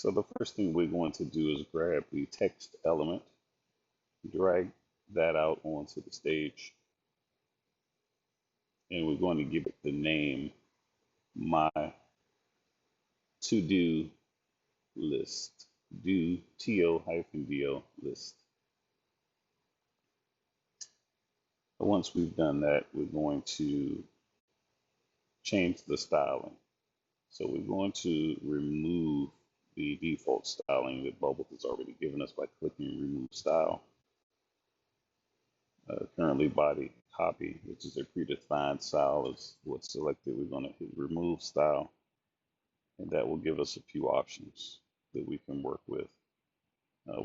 So the first thing we're going to do is grab the text element, drag that out onto the stage, and we're going to give it the name my to-do list. Do to-do list. Once we've done that, we're going to change the styling. So we're going to remove the default styling that Bubble has already given us by clicking remove style. Currently body copy, which is a predefined style, is what's selected. We're going to hit remove style, and that will give us a few options that we can work with.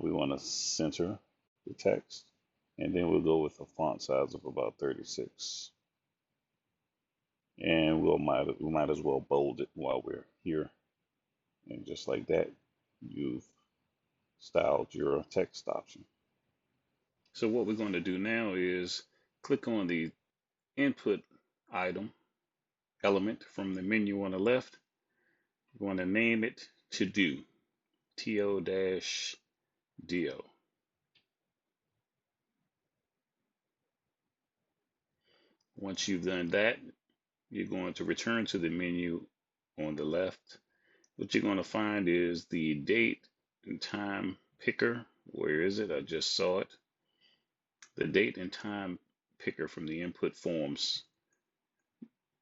We want to center the text, and then we'll go with a font size of about 36. And we might as well bold it while we're here. And just like that, you've styled your text option. So what we're going to do now is click on the input item element from the menu on the left. We're going to name it to do, to-do. Once you've done that, you're going to return to the menu on the left. What you're going to find is the date and time picker. Where is it? I just saw it. The date and time picker from the input forms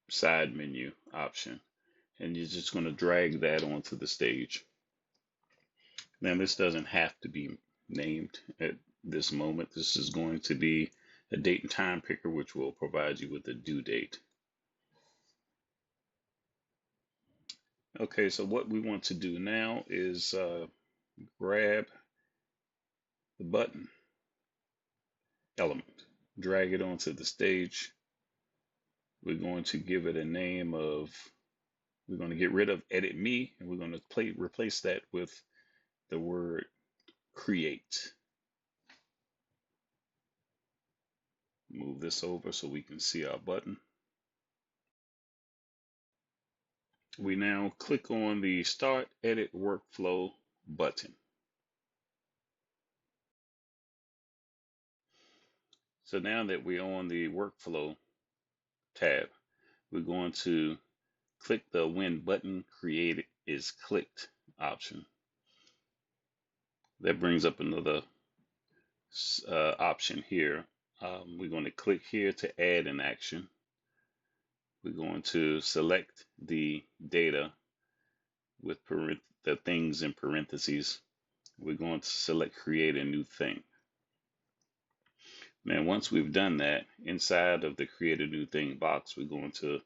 side menu option. And you're just going to drag that onto the stage. Now, this doesn't have to be named at this moment. This is going to be a date and time picker, which will provide you with a due date. Okay, so what we want to do now is grab the button element, drag it onto the stage. We're going to give it a name of, we're going to get rid of edit me, and we're going to replace that with the word create. Move this over so we can see our button. We now click on the Start Edit Workflow button. So now that we're on the Workflow tab, we're going to click the When Button Created is Clicked option. That brings up another option here. We're going to click here to add an action. We're going to select the data with the things in parentheses. We're going to select create a new thing. Now, once we've done that, inside of the create a new thing box, we're going to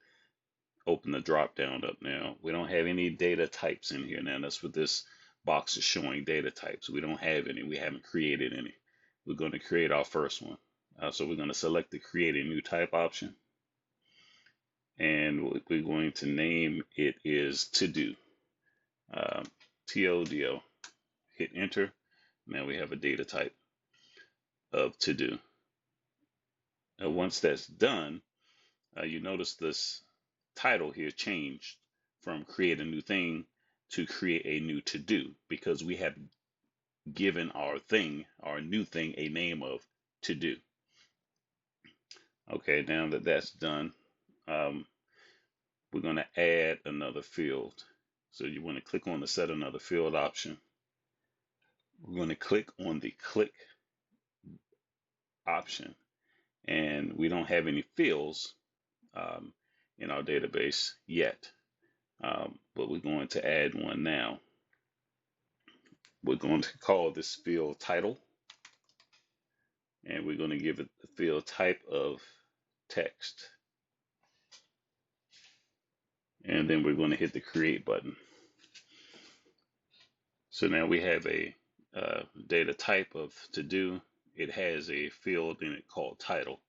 open the drop down up now. We don't have any data types in here now. That's what this box is showing, data types. We don't have any. We haven't created any. We're going to create our first one. So we're going to select the create a new type option. And what we're going to name it is to do. TODO. Hit enter. Now we have a data type of to do. Once that's done, you notice this title here changed from create a new thing to create a new to do, because we have given our thing, our new thing, a name of to do. Okay, now that that's done, we're going to add another field. So you want to click on the set another field option. We're going to click on the click option, and we don't have any fields in our database yet, but we're going to add one now. We're going to call this field title, and we're going to give it the field type of text. And then we're going to hit the create button. So now we have a data type of to do. It has a field in it called title.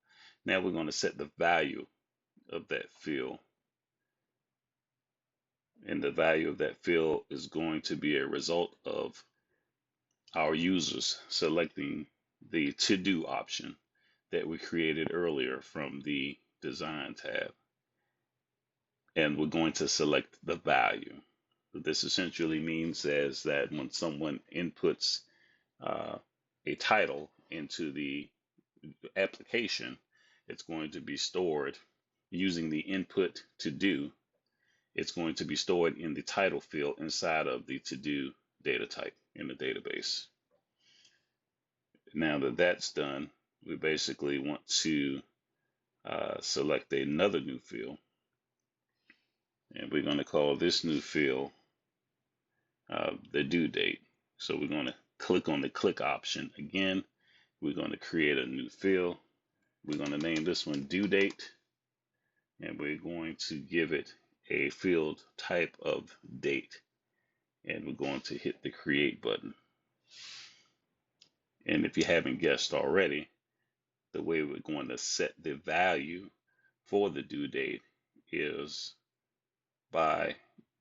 Now we're going to set the value of that field. And the value of that field is going to be a result of our users selecting the to do option that we created earlier from the design tab. And we're going to select the value. This essentially means as that when someone inputs uh, a title into the application, it's going to be stored using the input to do. It's going to be stored in the title field inside of the to do data type in the database. Now that that's done, we basically want to select another new field, and we're going to call this new field the due date. So we're going to click on the click option again. We're going to create a new field. We're going to name this one due date, and we're going to give it a field type of date. And we're going to hit the create button. And if you haven't guessed already, the way we're going to set the value for the due date is by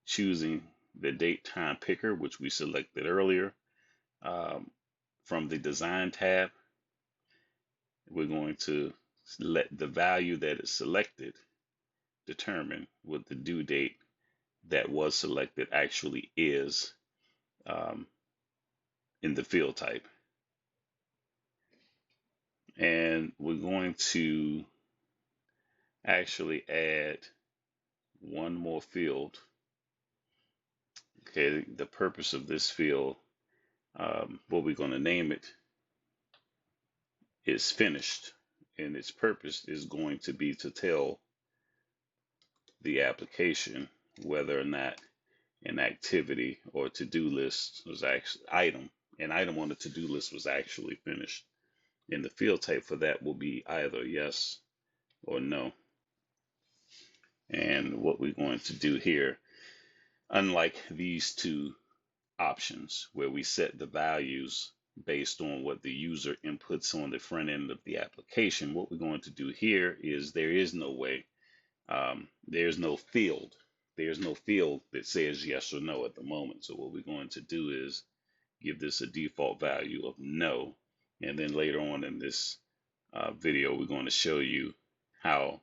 choosing the date time picker, which we selected earlier. Um, from the design tab, we're going to let the value that is selected determine what the due date that was selected actually is um, in the field type. And we're going to actually add one more field. Okay, the purpose of this field, what we're going to name it, is finished. And its purpose is going to be to tell the application whether or not an activity or to-do list was actually an item on the to-do list was actually finished. And the field type for that will be either yes or no. And what we're going to do here, unlike these two options where we set the values based on what the user inputs on the front end of the application, what we're going to do here is there is no way, there's no field. There's no field that says yes or no at the moment. So what we're going to do is give this a default value of no. And then later on in this video, we're going to show you how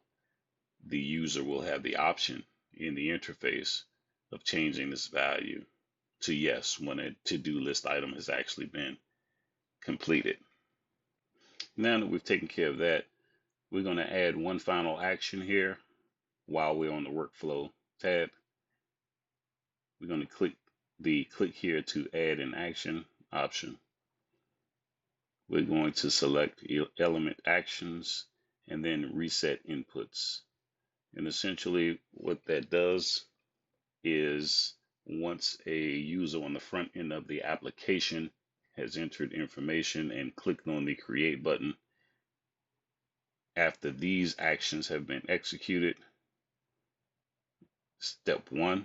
the user will have the option in the interface of changing this value to yes when a to-do list item has actually been completed. Now that we've taken care of that, we're going to add one final action here while we're on the workflow tab. We're going to click here to add an action option. We're going to select element actions and then reset inputs. And essentially what that does is once a user on the front end of the application has entered information and clicked on the create button, after these actions have been executed, step one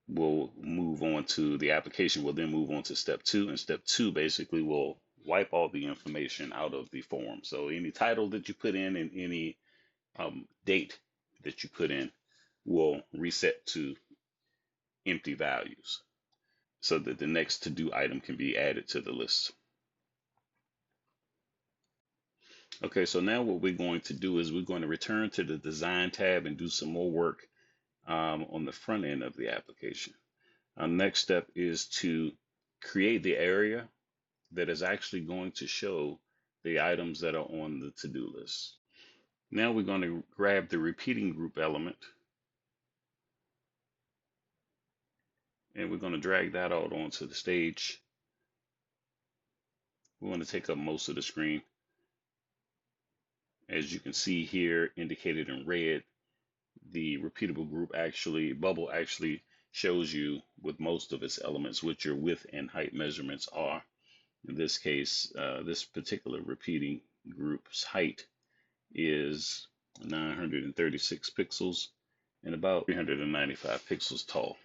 will move on to the application will then move on to step two, and step two basically will wipe all the information out of the form. So any title that you put in and any date that you put in will reset to empty values so that the next to do item can be added to the list. Okay, so now what we're going to do is we're going to return to the design tab and do some more work on the front end of the application. Our next step is to create the area that is actually going to show the items that are on the to-do list. Now we're going to grab the repeating group element and we're going to drag that out onto the stage. We want to take up most of the screen. As you can see here, indicated in red, the repeatable group bubble actually shows you with most of its elements what your width and height measurements are. In this case, this particular repeating group's height is 936 pixels and about 395 pixels tall.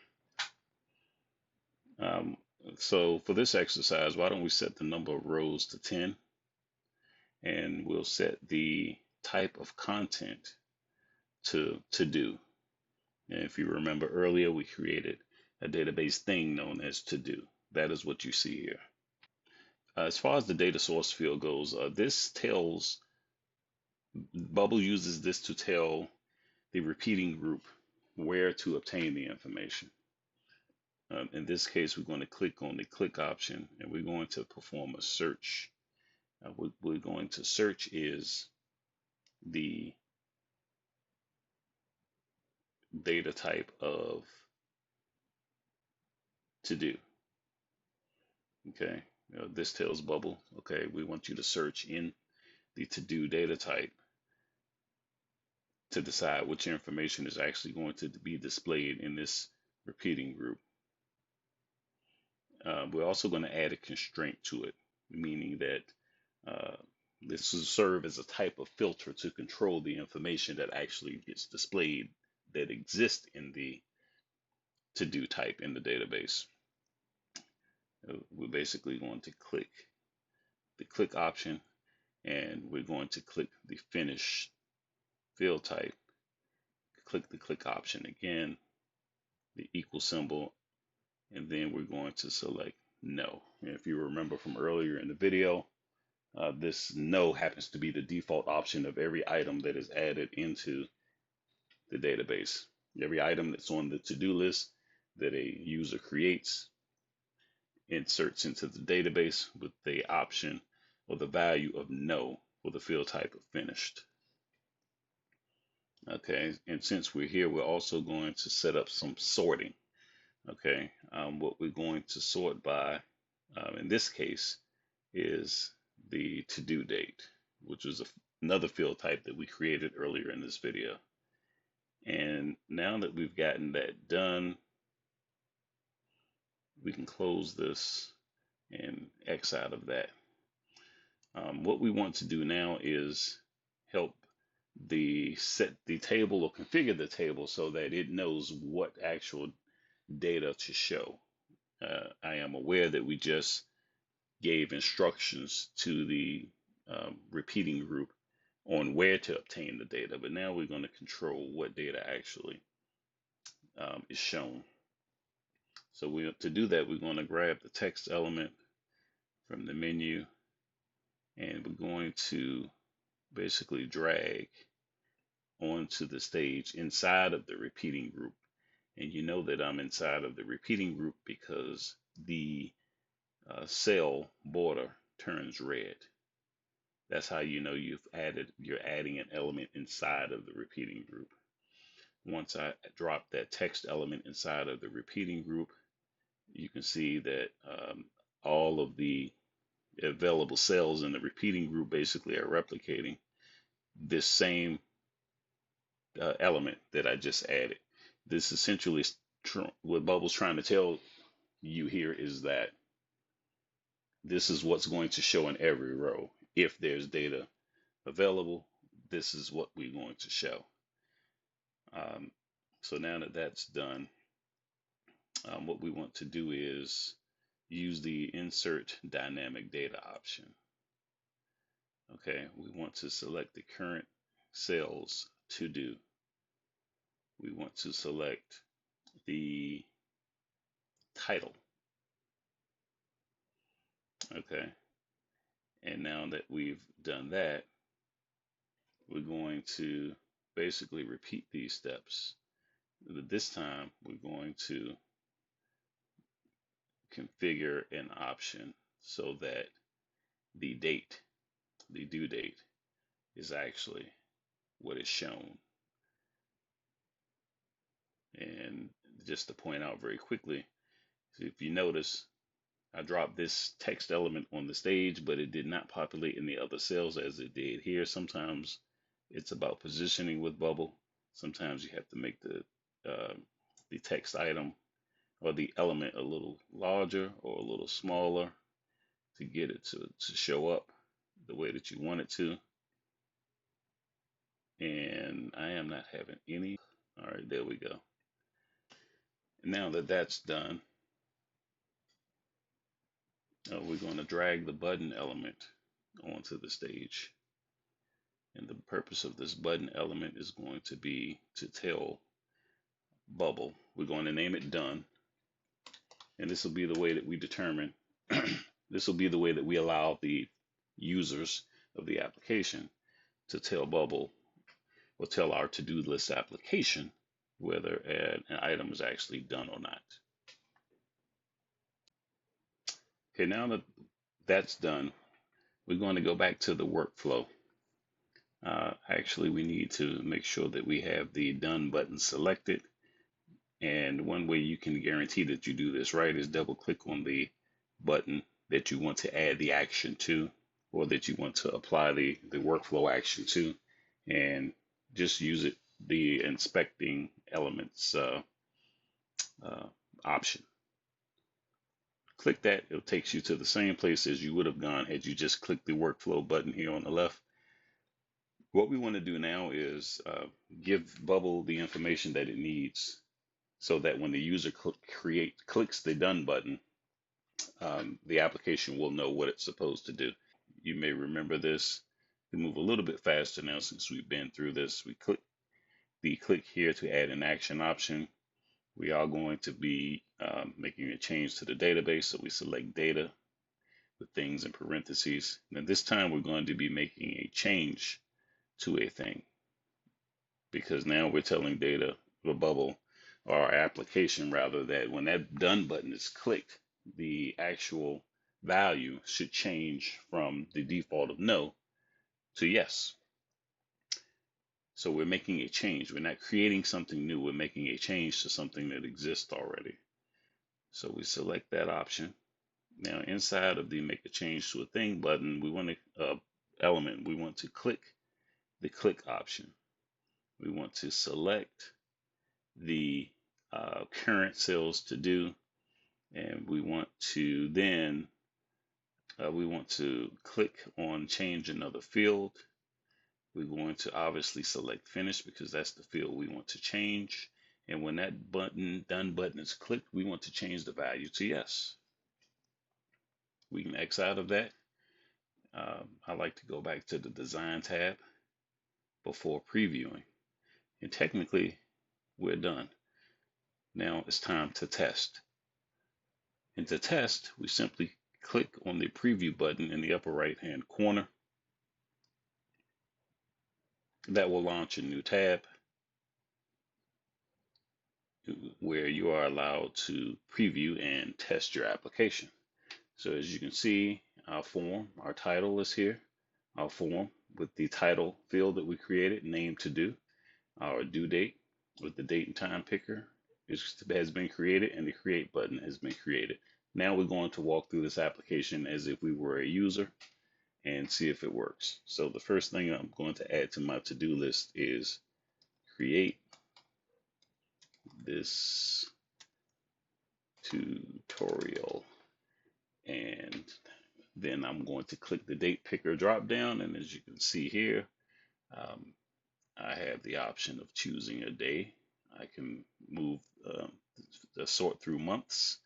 Um, so for this exercise, why don't we set the number of rows to 10, and we'll set the type of content to do. And if you remember earlier, we created a database thing known as to do. That is what you see here. As far as the data source field goes, Bubble uses this to tell the repeating group where to obtain the information. In this case, we're going to click on the click option and we're going to perform a search. What we're going to search is the data type of to do. Okay, this tells Bubble, okay, we want you to search in the to do data type to decide which information is actually going to be displayed in this repeating group. We're also going to add a constraint to it, meaning that uh, this will serve as a type of filter to control the information that actually gets displayed that exists in the to do type in the database. We're basically going to click the click option and we're going to click the finish field type, click the click option again, the equal symbol, and then we're going to select no. And if you remember from earlier in the video, this no happens to be the default option of every item that is added into the database. Every item that's on the to-do list that a user creates inserts into the database with the option or the value of no for the field type of finished. Okay, and since we're here, we're also going to set up some sorting. Okay, what we're going to sort by, in this case, is the to-do date, which was another field type that we created earlier in this video. And now that we've gotten that done, we can close this and X out of that. What we want to do now is help set the table or configure the table so that it knows what actual data to show. I am aware that we just gave instructions to the repeating group on where to obtain the data, but now we're going to control what data actually is shown. So to do that, we're going to grab the text element from the menu and we're going to basically drag onto the stage inside of the repeating group. And you know that I'm inside of the repeating group because the cell border turns red. That's how you know you're adding an element inside of the repeating group. Once I drop that text element inside of the repeating group, you can see that all of the available cells in the repeating group basically are replicating this same element that I just added. This essentially is what Bubble's trying to tell you here is that this is what's going to show in every row. If there's data available, this is what we're going to show. Um, so now that that's done, what we want to do is use the insert dynamic data option. Okay, we want to select the current cells to do. We want to select the title. Okay, and now that we've done that, we're going to basically repeat these steps. But this time, we're going to configure an option so that the date, the due date, is actually what is shown. And just to point out very quickly, if you notice, I dropped this text element on the stage, but it did not populate in the other cells as it did here. Sometimes it's about positioning with Bubble. Sometimes you have to make the text item or the element a little larger or a little smaller to get it to show up the way that you want it to. And I am not having any. All right, there we go. Now that that's done, we're going to drag the button element onto the stage. And the purpose of this button element is going to be to tell Bubble, we're going to name it done. And this will be the way that we determine, this will be the way that we allow the users of the application to tell Bubble or tell our to-do list application whether an item is actually done or not. Okay, now that that's done, we're going to go back to the workflow. Actually, we need to make sure that we have the done button selected. And one way you can guarantee that you do this right is double click on the button that you want to add the action to, or that you want to apply the workflow action to, and just use it, the inspecting elements uh, option. Click that, it takes you to the same place as you would have gone had you just clicked the workflow button here on the left. What we want to do now is give Bubble the information that it needs so that when the user clicks the done button, the application will know what it's supposed to do. You may remember this. We move a little bit faster now since we've been through this. We click here to add an action option. We are going to be making a change to the database, so we select data with things in parentheses. And this time we're going to be making a change to a thing, because now we're telling data, the Bubble, or our application rather, that when that done button is clicked, the actual value should change from the default of no to yes. So we're making a change. We're not creating something new. We're making a change to something that exists already. So we select that option. Now inside of the make a change to a thing button, we want to element, we want to click the click option. We want to select the current sales to do, and we want to then click on change another field. We're going to obviously select finish because that's the field we want to change. And when that done button is clicked, we want to change the value to yes. We can X out of that. I like to go back to the design tab before previewing. And technically, we're done. Now it's time to test. And to test, we simply click on the preview button in the upper right hand corner. That will launch a new tab where you are allowed to preview and test your application. So as you can see, our form, our title is here, our form with the title field that we created, name to do, our due date with the date and time picker has been created, and the create button has been created. Now we're going to walk through this application as if we were a user and see if it works. So the first thing I'm going to add to my to-do list is create this tutorial, and then I'm going to click the date picker drop down, and as you can see here, um, I have the option of choosing a day. I can move the sort through months.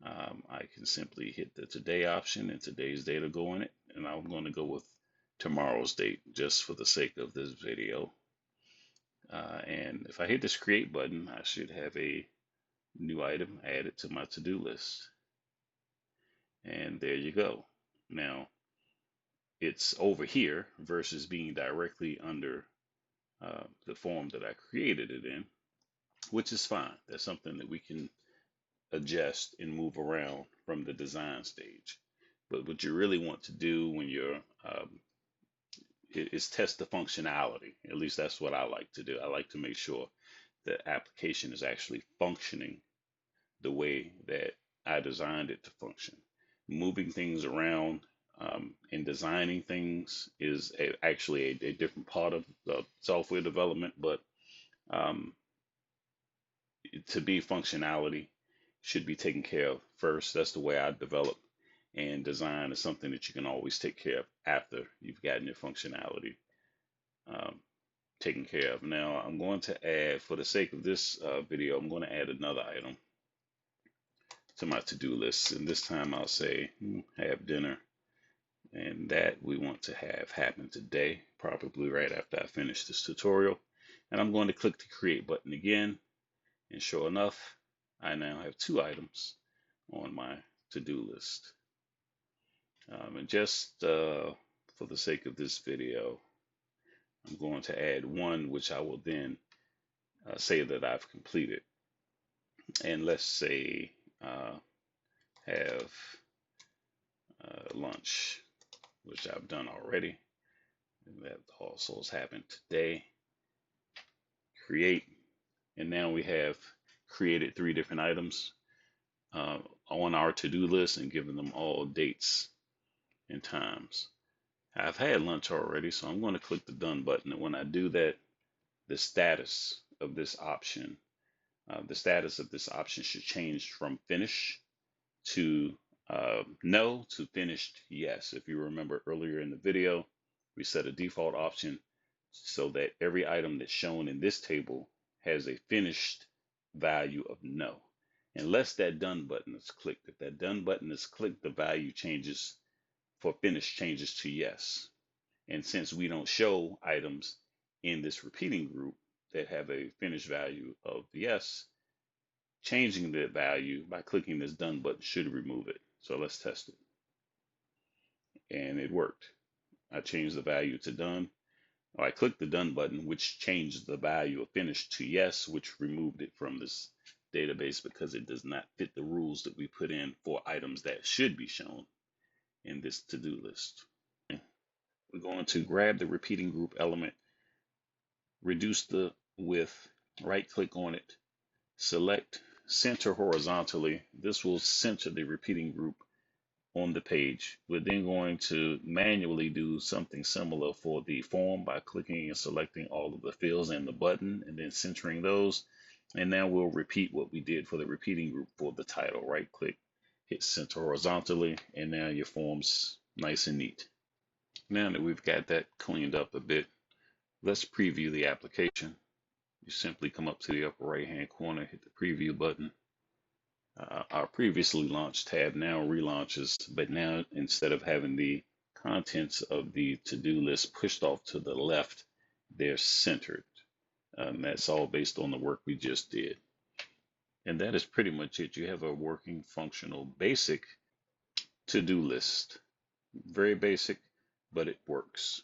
I can simply hit the today option and today's date will go in it, and I'm going to go with tomorrow's date just for the sake of this video. And if I hit this create button, I should have a new item added to my to-do list. And there you go. Now it's over here versus being directly under the form that I created it in, which is fine. That's something that we can adjust and move around from the design stage. But what you really want to do when you're is test the functionality. At least that's what I like to do. I like to make sure the application is actually functioning the way that I designed it to function. Moving things around and designing things is actually a different part of software development, but um, to be functionality should be taken care of first. That's the way I develop, and design is something that you can always take care of after you've gotten your functionality um, taken care of. Now I'm going to add, for the sake of this video, I'm going to add another item to my to-do list, and this time I'll say have dinner, and that we want to have happen today, probably right after I finish this tutorial. And I'm going to click the create button again, and sure enough, I now have two items on my to-do list. And just for the sake of this video, I'm going to add one which I will then say that I've completed. And let's say have lunch, which I've done already. And that also has happened today. Create. And now we have created 3 different items on our to-do list and given them all dates and times. I've had lunch already, so I'm going to click the done button. And when I do that, the status of this option, should change from finish to no to finished yes. If you remember earlier in the video, we set a default option so that every item that's shown in this table has a finished value of no. Unless that done button is clicked. If that done button is clicked, the value changes for finish changes to yes. And since we don't show items in this repeating group that have a finished value of yes, changing the value by clicking this done button should remove it. So let's test it. And it worked. I changed the value to done. I clicked the done button, which changed the value of finished to yes, which removed it from this database because it does not fit the rules that we put in for items that should be shown in this to-do list. We're going to grab the repeating group element, reduce the width, right click on it, select center horizontally. This will center the repeating group on the page. We're then going to manually do something similar for the form by clicking and selecting all of the fields and the button and then centering those. And now we'll repeat what we did for the repeating group for the title. Right click, hit center horizontally, and now your form's nice and neat. Now that we've got that cleaned up a bit, let's preview the application. You simply come up to the upper right hand corner, hit the preview button. Our previously launched tab now relaunches, but now instead of having the contents of the to-do list pushed off to the left, they're centered. That's all based on the work we just did. And that is pretty much it. You have a working, functional, basic to-do list. Very basic, but it works.